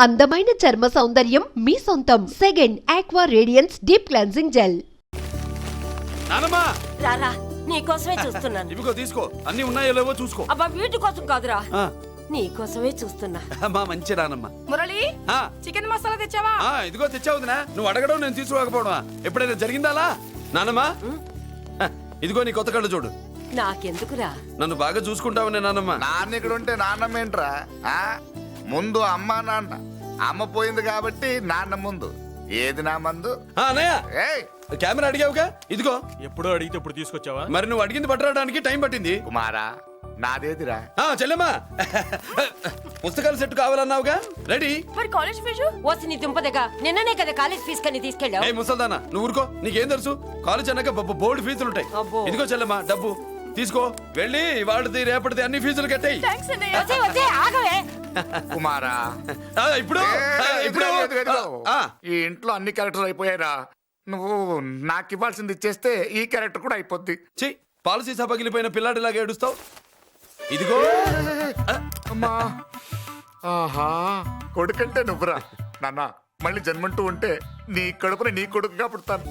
అందమైన చర్మ సౌందర్యం మీ సొంతం. Second aqua radiance deep cleansing gel. నానమ్మా రారా నీకోసమే చూస్తున్నాను. ఇవిగో తీసుకో, అన్ని ఉన్నాయో లేవో చూసుకో. అబ్బా వీటి కోసం కాదురా, నీకోసమే చూస్తున్నా. అమ్మా మంచి నానమ్మ. మురళి, చికెన్ మసాలా తెచ్చావా? ఇదిగో తెచ్చావు వదినా. నువ్వు అడగడం నేను తీసుకోకపోవడమా ఎప్పుడైనా జరిగిందాలా? నానమ్మా ఇదిగో నీ కొత్త కళ్ళు చూడు. నాకెందుకురా? నన్ను బాగా చూసుకుంటావనే నానమ్మ. నాన్న ఇక్కడ ఉంటే నాన్నమ్మ ఏంట్రా? ముందు అమ్మ నాన్న. అమ్మ పోయింది కాబట్టి నాన్న ముందు. ఏది నా మందు? అన్నయ్య కెమెరా అడిగావుగా, ఇదిగో. ఎప్పుడో అడిగితే ఇప్పుడు తీసుకొచ్చావా? మరి నువ్వు అడిగింది పట్టడానికి టైం పట్టింది. కుమారా నాదేదిరా? చెల్లెమ్మా పుస్తకాల సెట్ కావాలన్నావుగా, రెడీ. మరి కాలేజ్ ఫీజు? ఓసి నీ దుంపదగా నిన్ననే కదా కాలేజ్ ఫీజు కని తీసుకెళ్ళావు. ముసల్దానా నువ్వు ఊరుకో, నీకేం తెలుసు? కాలేజ్ అన్నాక బోర్డు ఫీజులు ఉంటాయి. ఇదిగో చెల్లెమ్మా డబ్బు తీసుకో, వెళ్ళి వాడిది రేపటిది అన్ని ఫీజులు కట్టాయి. కుమారా ఇప్పుడు ఈ ఇంట్లో అన్ని క్యారెక్టర్ అయిపోయారా? నువ్వు నాకు ఇవ్వాల్సింది ఇచ్చేస్తే ఈ క్యారెక్టర్ కూడా అయిపోద్ది. చి పాలసీ సభ పగిలిపోయిన పిల్లాడిలాగా ఏడుస్తావు. ఇదిగో అమ్మా. ఆహా కొడుకంటే నువ్వురా నాన్న. మళ్ళీ జన్మంటూ ఉంటే నీ కడుపుని నీ కొడుకుగా పుడతాను.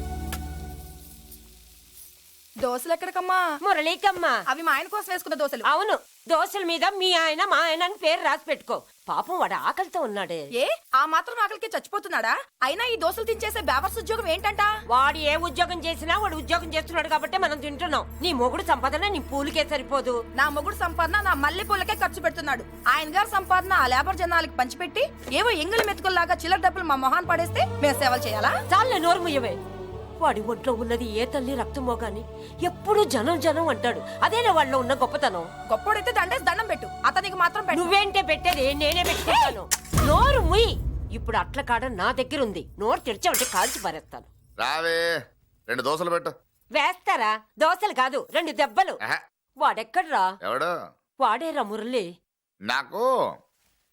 దోశలు ఎక్కడికమ్మా? మురళీకమ్మా. అవి మా ఆయన కోసం వేసుకున్న దోశలు. అవును, దోశల మీద మీ ఆయన మా ఆయన అని పేరు రాసి పెట్టుకో. పాపం వాడు ఆకలితో ఉన్నాడే. ఏ ఆ మాత్రం ఆకలికి చచ్చిపోతున్నాడా? అయినా ఈ దోశలు తినేసే బేవర్స్ ఉద్యోగం ఏంటంట? వాడు ఏ ఉద్యోగం చేసినా వాడు ఉద్యోగం చేస్తున్నాడు కాబట్టి మనం తింటున్నాం. నీ మొగుడు సంపాదన నీ పూలకే సరిపోదు. నా మొగుడు సంపాదన నా మల్లె పూలకే ఖర్చు పెడుతున్నాడు. ఆయన గారి సంపాదన ఆ లేబర్ జనాలకి పంచిపెట్టి ఏవో ఎంగిలి మెతుకుల్లాగా చిల్లర డబ్బులు మా మొహాన్ పడేస్తే మేము సేవలు చేయాలా? చాలే నోరు ముయ్యవే. వాడి ఒంట్లో ఉన్నది ఏ తల్లి రక్తమో గాని ఎప్పుడు జనం జనం అంటాడు. అదేనా వాళ్ళలో ఉన్న గొప్పతనం. గొప్పోడైతే దండేసి దండం పెట్టు, అతనికి మాత్రం పెట్టు. నువ్వేంటే పెట్టేది? నేనే పెట్టుకుంటాను. నోరు ముయ్యి. ఇప్పుడు అట్ల కాడ నా దగ్గర ఉంది. నోరు తెరిచావంటే కాల్చి పారేస్తాను. రావే 2 దోశలు పెట్టు. వేస్తారా? దోశలు కాదు 2 దెబ్బలు. వాడెక్కడ్రా? ఎవడు? వాడేరా మురళి. నాకు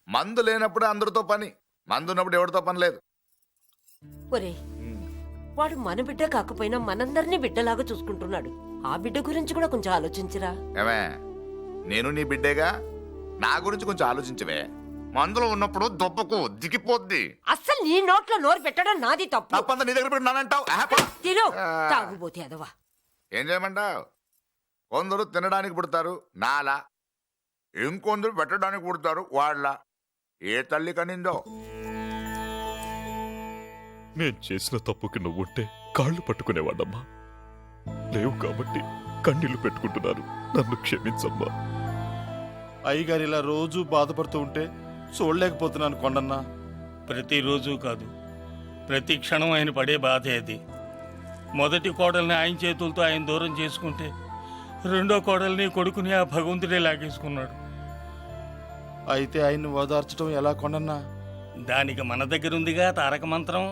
మందు లేనప్పుడు అందరితో పని, మందు ఉన్నప్పుడు ఎవరితో పని లేదు. ఒరే, వాడు మన బిడ్డ కాకపోయినా మనందరినీ బిడ్డలాగా చూసుకుంటున్నాడు. ఆ బిడ్డ గురించి కూడా కొంచెం ఆలోచించరా. ఏమే నేను నీ బిడ్డేగా, నా గురించి కొంచెం ఆలోచించవే. మందులో ఉన్నప్పుడు దొబ్బకు దిగిపోద్ది. అస్సలు నీ నోట్లో నోరు పెట్టడం నాది తప్పు. తప్పంతా నీ దగ్గర పెట్టినానంటావు. తిను తాగుబోతే అదవా. ఏం చేయమంటావు? కొందరు తినడానికి పుడతారు నాలా, ఇంకొందరు పెట్టడానికి పుడతారు వాళ్ళ. ఏ తల్లి కనిందో? నేను చేసిన తప్పుకి నువ్వుంటే కాళ్ళు పట్టుకునేవాడమ్మా. లేవు కాబట్టి కన్నీళ్లు పెట్టుకుంటున్నాను. నన్ను క్షమించమ్మా. అయ్యగారు ఇలా రోజు బాధపడుతూ ఉంటే చూడలేకపోతున్నాను కొండన్నా. ప్రతిరోజు కాదు, ప్రతి క్షణం ఆయన పడే బాధే అది. మొదటి కోడల్ని ఆయన చేతులతో ఆయన దూరం చేసుకుంటే రెండో కోడల్ని కొడుకుని ఆ భగవంతుడే లాగేసుకున్నాడు. అయితే ఆయన్ని ఓదార్చడం ఎలా కొండన్నా? దానికి మన దగ్గర ఉందిగా తారక మంత్రం.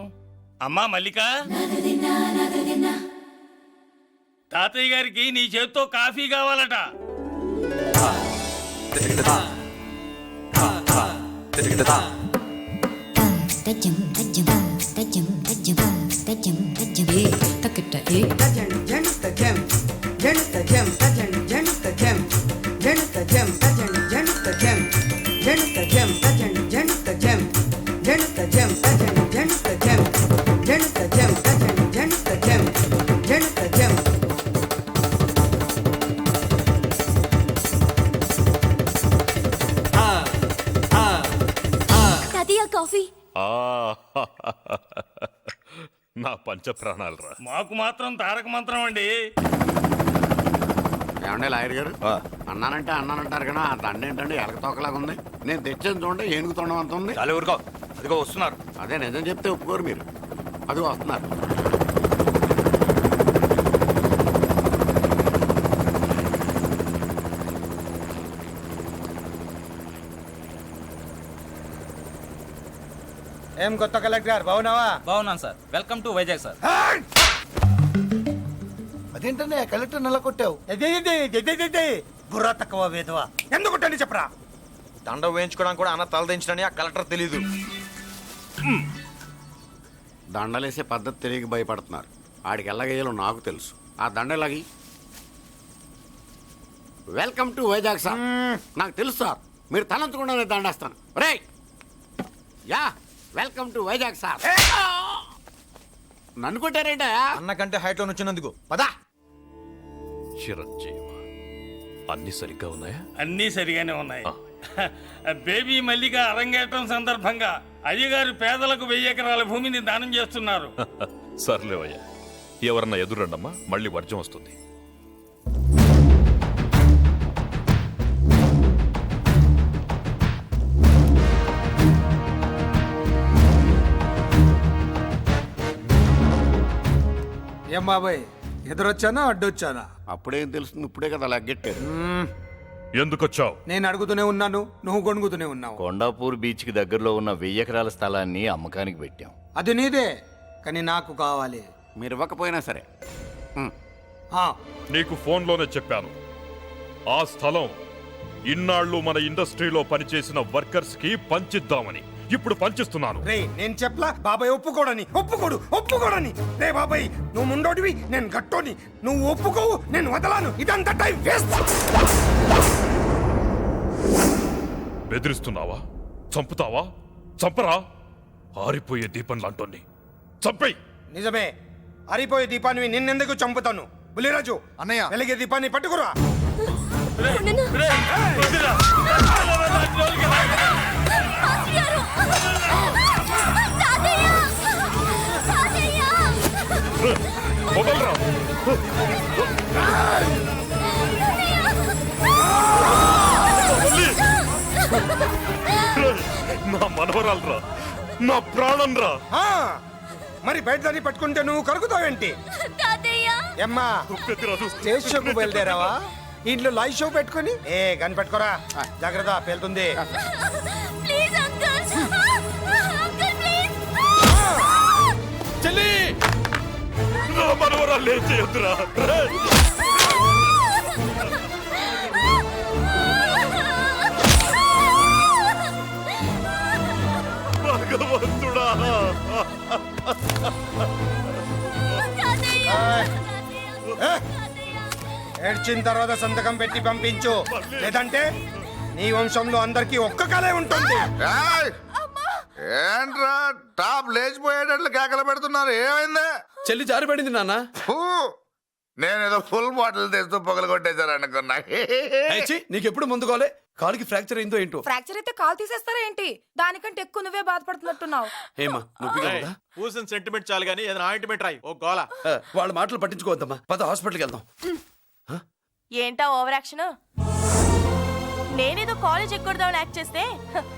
అమ్మా మల్లిక, తాతయ్య గారికి నీ చేత్తో కాఫీ కావాలట. కాఫీ నా పంచ ప్రాణాలరా. మాకు మాత్రం తారక మంత్రం అండి. ఏమండే లాయర్ గారు, అన్నానంటారు కదా, ఆ దండ ఏంటంటే ఎలకతోకలాగా ఉంది. నేను తెచ్చేది చూడండి, ఏనుగు తొండం అంత ఉంది. చాలా ఊరుకో, అదిగో వస్తున్నారు. అదే నిజం చెప్తే ఒప్పుకోరు మీరు. అది వస్తున్నారు. ఏం కొత్త కలెక్టర్ బాగున్నావా? బాగున్నాను sir. Welcome to Vizag sir. అదేంటనే కలెక్టర్ నెల కొట్టావు? బుర్ర తక్కువ వేదవా. ఎందుకు చెప్పరా? దండ వేయించుకోవడానికి కూడా అన్న తలదించడని ఆ కలెక్టర్ తెలీదు. దండలేసే పద్ధతి తెలియక భయపడుతున్నారు. ఆడికి ఎలాగేయాలో నాకు తెలుసు. ఆ దండ ఎలాగి? Welcome to Vizag sir. నాకు తెలుసు సార్, మీరు తలంచకుండానే దండేస్తాను. రే యా వెల్కమ్ టు వైజాగ్ సార్. నన్ను కొట్టారేంట? అన్నకంటే హైట్ లో వచ్చినందుకు పదా. చిరంజీవి అన్ని సరిగ్గా ఉన్నాయా? అన్నీ సరిగానే ఉన్నాయి. బేబీ మల్లిక అరంగేట్రం సందర్భంగా అయ్యగారు పేదలకు 1000 ఎకరాల భూమిని దానం చేస్తున్నారు. సర్లేవయ్యా, ఎవరన్నా ఎదురండమ్మా, మళ్ళీ వర్జం వస్తుంది. ఏం బాబాయ్, ఎదురొచ్చానా అడ్డొచ్చానా? అప్పుడేం తెలుస్తుంది, ఇప్పుడే కదా లగ్గెట్టారు. ఎందుకొచ్చావు? నేను అడుగుతూనే ఉన్నాను, నువ్వు గొణుగుతూనే ఉన్నావు. కొండాపూర్ బీచ్ కి దగ్గరలో ఉన్న 1000 ఎకరాల స్థలాన్ని అమ్మకానికి పెట్టాం. అది నీదే, కానీ నాకు కావాలి. మీరు ఇవ్వకపోయినా సరే. ఆ, నీకు ఫోన్లోనే చెప్పాను, ఆ స్థలం ఇన్నాళ్ళు మన ఇండస్ట్రీలో పనిచేసిన వర్కర్స్ కి పంచిద్దామని. ఇప్పుడు పంచిస్తున్నాను. రే నేను చెప్పలా బాబాయ్ ఒప్పుకోడని. రే బాబాయ్, నువ్వు ముండోడివి, నేను గట్టోని. నువ్వు ఒప్పుకోవు, నేను వదలాను. ఇదంతా టైం వేస్ట్. బెదిరిస్తున్నావా? చంపుతావా? చంపరా? ఆరిపోయే దీపం లాంటోని చంపేయ్. నిజమే, ఆరిపోయే దీపాన్ని నిన్నెందుకు చంపుతాను? బుల్లిరాజు అన్నయ్య. వెలిగే దీపాన్ని పట్టుకురా. వదలరా. నా మనవరాలరా, నా ప్రాణం రా. ఆ, మరి బయట దాన్ని పట్టుకుంటే నువ్వు కరుగుతావేంటి? ఎమ్మా, స్టేజ్ షోకు బయలుదేరావా? ఇంట్లో లైవ్ షో పెట్టుకుని గన్ పెట్టుకోరా, జాగ్రత్త పేలుతుంది. చెల్లి, నా మనవరాలు ఏం చేయొద్దురా. భగవంతుడా, ఏడ్చిన తర్వాత సంతకం పెట్టి పంపించు, లేదంటే నీ వంశంలో అందరికీ ఒక్క కలే ఉంటుంది. ఏంట్రా టాప్ లేచిపోయేటట్లు కేకలు పెడుతున్నారు? ఏమైంది? చెల్లి జారిపడింది నాన్న. నేనేదో ఫుల్ బాటిల్ తెస్తూ పొగలు కొట్టేశారు అనుకున్నా. నీకెప్పుడు ముందుకోలే, కాలుకి ఫ్రాక్చర్ అయిందో ఏంటో. ఫ్రాక్చర్ అయితే కాల్ తీసేస్తారా ఏంటి? దానికంటే ఎక్కువ నువ్వే బాధపడుతున్నట్టున్నావు. ఏమా నొప్పిగా ఉందా? పూసిన సెంటిమెంట్ చాలు గానీ ఏదైనా ఆయింట్మెంట్ రాయి. ఓ గోల. వాళ్ళ మాటలు పట్టించుకోవద్దమ్మా, పద హాస్పిటల్కి వెళ్దాం. ఏంటా ఓవర్ యాక్షన్? నేనేదో కాలేజ్ ఎక్కడదామని యాక్ట్ చేస్తే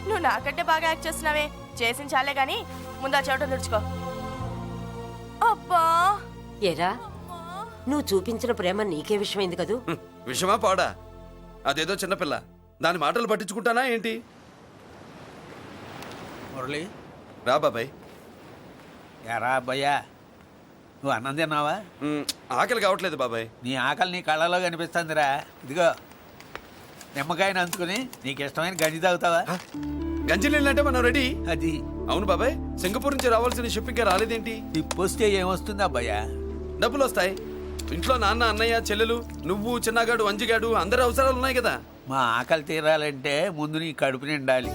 నువ్వు నాకంటే బాగా యాక్ట్ చేస్తున్నావే. చేసిన చాలే గాని ముందు ఆ చోట తుడుచుకో. అబ్బా, ఏరా నువ్వు చూపించిన ప్రేమ నీకే విషయమైంది కదూ. విషమా పాడా? అదేదో చిన్నపిల్ల, దాని మాటలు పట్టించుకుంటానా ఏంటి? మురళి, రా బాబాయ్. ఎరా అబ్బయ్యా, నువ్వు అన్నం తిన్నావా? ఆకలి కావట్లేదు బాబాయ్. నీ ఆకలి నీ కళ్ళలో కనిపిస్తుందిరా. ఇదిగో నిమ్మకాయని అంచుకుని నీకు ఇష్టమైన గంజి తాగుతావా? గంజి నీళ్ళంటే మనం రెడీ. అది అవును బాబాయ్, సింగపూర్ నుంచి రావాల్సిన షిప్పింగ్ రాలేదేంటి? తిప్పొస్తే ఏమొస్తుంది అబ్బయ్యా? డబ్బులు వస్తాయి. ఇంట్లో నాన్న, అన్నయ్య, చెల్లెలు, నువ్వు, చిన్నగాడు, వంజిగాడు, అందరి అవసరాలు ఉన్నాయి కదా. మా ఆకలి తీరాలంటే ముందు నీ కడుపు నిండాలి.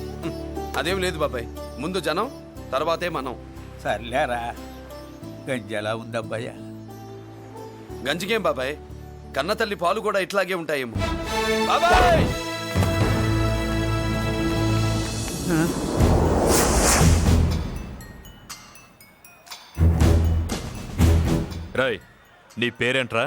అదేం లేదు బాబాయ్, ముందు జనం, తర్వాతే మనం. సర్లేరా, గంజి ఎలా ఉందబ్బయ్యా? గంజికేం బాబాయ్, కన్న తల్లి పాలు కూడా ఇట్లాగే ఉంటాయేమో. బాబాయ్, రాయ్, నీ పేరేంట్రా?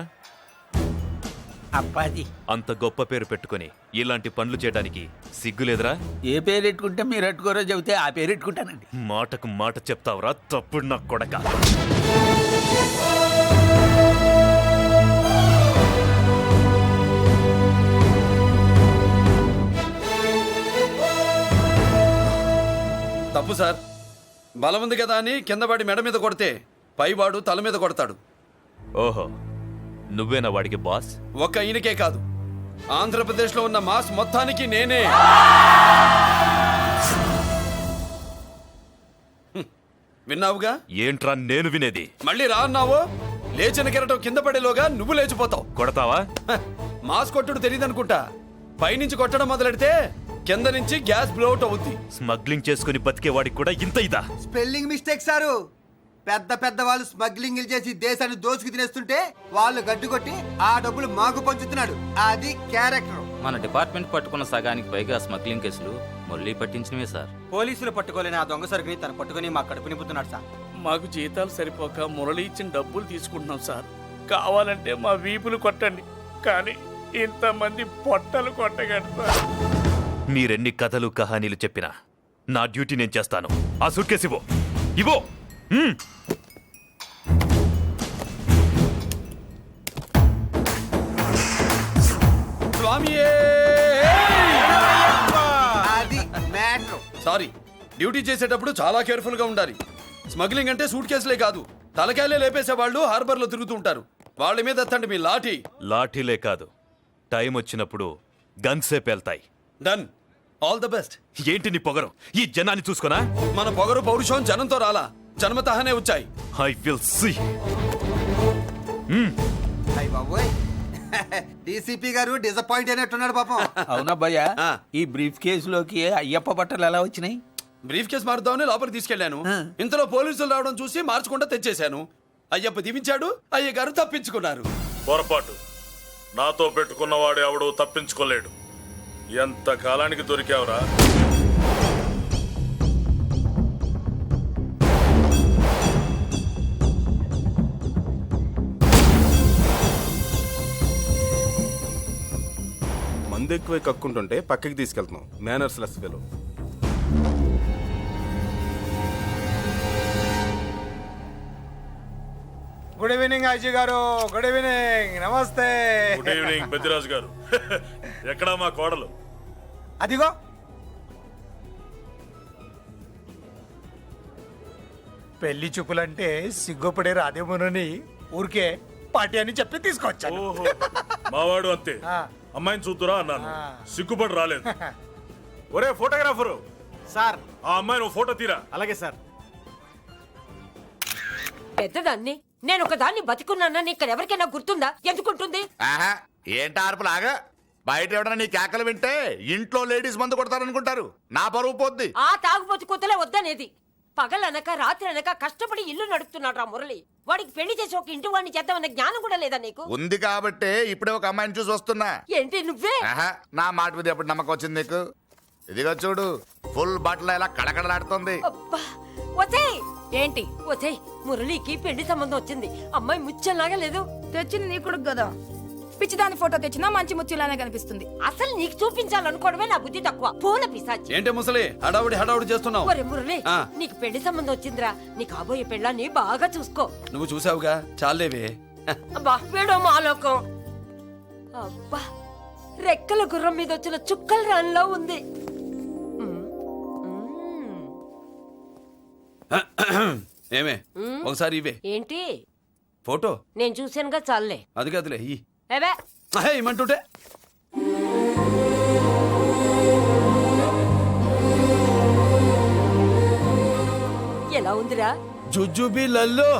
అప్పాది. అంత గొప్ప పేరు పెట్టుకుని ఇలాంటి పనులు చేయడానికి సిగ్గులేదురా? ఏ పేరు పెట్టుకుంటే మీరు పెట్టుకోరో చెబితే ఆ పేరు పెట్టుకుంటానండి. మాటకు మాట చెప్తావురా తప్పుడు నా కొడక. తప్పు సార్. బలం ఉంది కదా అని కింద పడి మెడ మీద కొడితే పైవాడు తల మీద కొడతాడు. ఓహో, నువ్వేనా వాడికి బాస్? ఒక్క ఈయనకే కాదు, ఆంధ్రప్రదేశ్ లో ఉన్న మాస్ మొత్తానికి నేనే. విన్నావుగా? ఏంట్రా నేను వినేది? మళ్ళీ రా అన్నావు, లేచిన కెరటం కింద పడేలోగా నువ్వు లేచిపోతావు. కొడతావా? మాస్ కొట్టుడు తెలియదు అనుకుంటా. పైనుంచి కొట్టడం మొదలెడితే కింద నుంచి గ్యాస్ బ్లోట్ అవుద్ది. స్మగ్లింగ్ చేసుకుని బతికేవాడికి కూడా ఇంత ఇదా? Spelling mistake sir. పెద్ద పెద్ద వాళ్ళు స్మగ్లింగ్ చేసి దేశాన్ని దోచుకు తినేస్తుంటే వాళ్ళు గడ్డుకొట్టి ఆ డబ్బులు మాకు పంచుతున్నాడు. అది క్యారెక్టర్. మన డిపార్ట్మెంట్ పట్టుకున్న సగానికి పైగా స్మగ్లింగ్ కేసులు మురళి పట్టించినవే సార్. పోలీసులు పట్టుకోలేని ఆ దొంగ సరుకుని తను పట్టుకుని మా కడుపు నింపుతున్నాడు సార్. మాకు జీతాలు సరిపోక మురళి ఇచ్చిన డబ్బులు తీసుకుంటున్నాం సార్. కావాలంటే మా వీపులు కొట్టండి, కానీ ఇంతమంది పొట్టలు కొట్టగండి సార్. మీరెన్ని కథలు కహానీలు చెప్పినా నా డ్యూటీ నేను చేస్తాను. ఆ సూట్ కేసు ఇవ్వు. ఇవ్వు. స్వామియే! అది మ్యాటర్. సారీ, డ్యూటీ చేసేటప్పుడు చాలా కేర్ఫుల్ గా ఉండాలి. స్మగ్లింగ్ అంటే సూట్ కేసులే కాదు, తలకాయలే లేపేసే వాళ్ళు హార్బర్ లో తిరుగుతూ ఉంటారు. వాళ్ళ మీద ఎత్తండి మీ లాఠీ. లాఠీలే కాదు, టైం వచ్చినప్పుడు గన్సే పేల్తాయి. డన్. All the best. ఏంటి నీ పొగరు? ఈ జనాన్ని చూసుకోనా? మన పొగరు పౌరుషం జనంతో రాలా, జన్మతహనే వచ్చాయి. I will see. డీసీపీ గారు డిసప్పాయింట్ అయినట్టున్నాడు పాపం. అవునా భయ్యా? ఆ. ఈ బ్రీఫ్ కేసులోకి అయ్యప్ప బట్టలు ఎలా వచ్చినాయి? బ్రీఫ్ కేసు మారుద్దామని లోపలికి తీసుకెళ్లాను. ఇంతలో పోలీసులు రావడం చూసి మార్చకుండా తెచ్చేశాను. అయ్యప్ప దీవించాడు, అయ్య గారు తప్పించుకున్నారు. పొరపాటు. నాతో పెట్టుకున్నవాడు ఎవడు తప్పించుకోలేడు. ఎంత కాలానికి దొరికావురా? మందు ఎక్కువ కక్కుంటుంటే పక్కకి తీసుకెళ్తున్నాం. Manners less fellow. Good evening Ajay garu. Good evening. నమస్తే. Good evening Peddiraju garu. ఎక్కడా మా కోడలు? అదిగో పెళ్లి చూపులంటే సిగ్గుపడే రాదేమోనని ఊరికే పార్టీ అని చెప్పి తీసుకొచ్చాను. ఓహో, మావాడు అంతే. ఆ. అమ్మాయిని చూద్దురా అన్నాను, ఆ. సిగ్గుపడి రాలేదు. ఒరే ఫోటోగ్రాఫరు, సార్. ఆ అమ్మాయిని ఓ ఫోటో తీరా. అలాగే సార్. పెద్దదాన్ని నేను ఒక దాన్ని బతికున్నానని ఇక్కడ ఎవరికైనా గుర్తుందా? ఎందుకుంటుంది? ఆహా, ఏంటి ఆర్పులాగా? బయట ఎవడన్నా నీ కేకలు వింటే ఇంట్లో లేడీస్ మందు కొడతారనుకుంటారు. నా పరువు పోద్ది. ఆ తాగుబోతు కూతలే వద్దనేది. పగలనక రాత్రి అనక కష్టపడి ఇల్లు నడుపుతున్నాడు రా మురళి. వాడికి పెళ్లి చేసి ఒక ఇంటి వాడిని చేద్దామన్న జ్ఞానం కూడా లేదా నీకు? ఉంది కాబట్టే ఇప్పుడే ఒక అమ్మాయిని చూసి వస్తున్నా. ఏంటి నువ్వే? ఆహా, నా మాట మీద ఎప్పుడు నమ్మకం వచ్చింది నీకు? ఇదిగో చూడు, ఫుల్ బట్టలు ఇలా కడకడలాడుతుంది. అబ్బా, ఒసేయ్! ఏంటి ఒసేయ్, మురళికి పెళ్లి సంబంధం వచ్చింది. అమ్మాయి ముచ్చల్లాగా లేదు. తెచ్చింది నీ కొడుకు కదా. పిచ్చిదాని ఫోటో తెచ్చినా మంచి ముత్యంలానే కనిపిస్తుంది. అసలు నీకు చూపించాలనుకోవడమే నా బుద్ధి తక్కువ. పూల పిశాచి. ఏంటి ముసలి హడావుడి చేస్తున్నావు? ఒరే మురళి, ఆ. నీకు పెళ్లి సంబంధం వచ్చిందిరా. నీ కాబోయే పెళ్ళాన్ని బాగా చూసుకో. నువ్వు చూసావుగా, చాలేవే. అబ్బా, వీడో మాలోకం. అబ్బా, రెక్కల గుర్రం మీద వచ్చిన చుక్కల రాన్లో ఉంది. ఏమే, ఒకసారి ఇవే ఏంటి? ఫోటో. నేను చూసానుగా, చాలే. అది కదులే ఏవే ఇమ్మంటుంటే. ఎలా ఉందిరా? జుజుబి లల్లో.